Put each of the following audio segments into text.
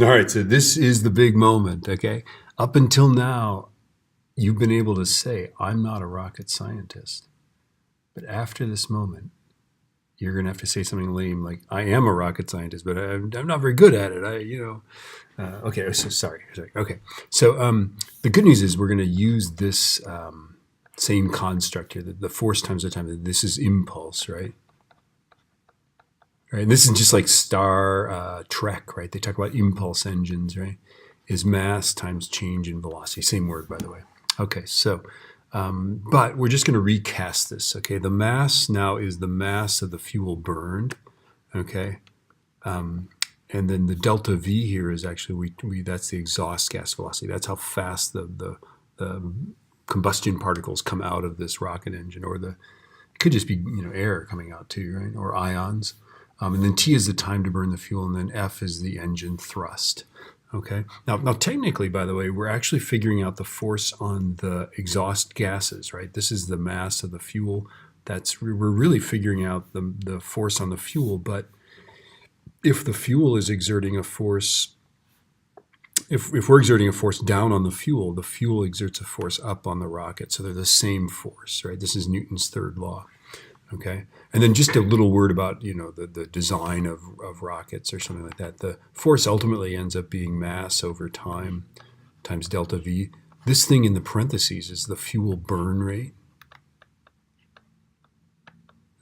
All right, so this is the big moment, okay? Up until now, you've been able to say, I'm not a rocket scientist. But after this moment, you're going to have to say something lame like, I am a rocket scientist, but I'm not very good at it. Okay, so sorry. Okay, so the good news is we're going to use this same construct here, the force times the time. This is impulse, right? Right, and this is just like Star Trek, right? They talk about impulse engines, right? Is mass times change in velocity. Same word, by the way. Okay, so, but we're just going to recast this, okay? The mass now is the mass of the fuel burned, okay? And then the delta V here is actually, that's the exhaust gas velocity. That's how fast the combustion particles come out of this rocket engine, or it could just be, air coming out too, right? Or ions. And then T is the time to burn the fuel, and then F is the engine thrust. Okay. Now, technically, by the way, we're actually figuring out the force on the exhaust gases, right? This is the mass of the fuel. We're really figuring out the force on the fuel. But if the fuel is exerting a force, if we're exerting a force down on the fuel exerts a force up on the rocket. So they're the same force, right? This is Newton's third law. Okay, and then just a little word about the design of rockets or something like that. The force ultimately ends up being mass over time times delta V. This thing in the parentheses is the fuel burn rate.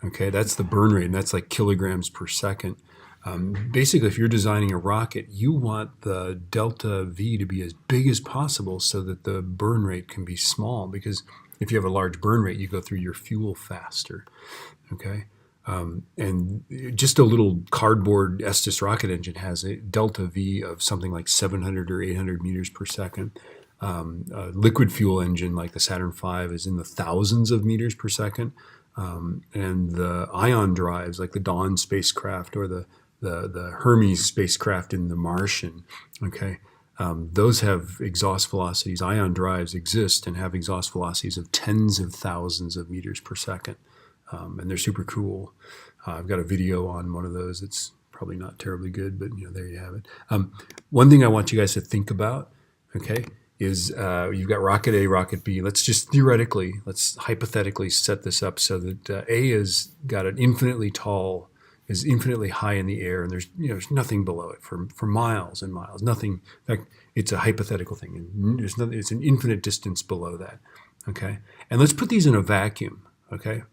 Okay, that's the burn rate, and that's like kilograms per second. Basically, if you're designing a rocket, you want the delta V to be as big as possible so that the burn rate can be small, because if you have a large burn rate, you go through your fuel faster, okay? And just a little cardboard Estes rocket engine has a delta V of something like 700 or 800 meters per second. A liquid fuel engine like the Saturn V is in the thousands of meters per second. And the ion drives like the Dawn spacecraft or the Hermes spacecraft in the Martian, okay? Those have exhaust velocities. Ion drives exist and have exhaust velocities of tens of thousands of meters per second. And they're super cool. I've got a video on one of those. It's probably not terribly good, but there you have it. One thing I want you guys to think about, okay, is you've got rocket A, rocket B. Let's hypothetically set this up so that A is got an is infinitely high in the air, and there's nothing below it for miles and miles. Nothing. In fact, it's a hypothetical thing, and it's an infinite distance below that. Okay, and let's put these in a vacuum. Okay,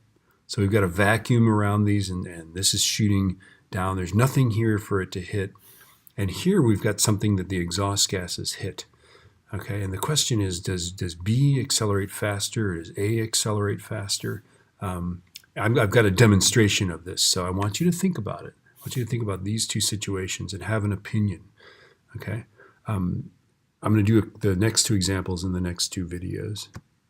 so we've got a vacuum around these, and this is shooting down. There's nothing here for it to hit, and here we've got something that the exhaust gases hit. Okay, and the question is, does B accelerate faster, or does A accelerate faster? I've got a demonstration of this, so I want you to think about it. I want you to think about these two situations and have an opinion, okay? I'm going to do the next two examples in the next two videos.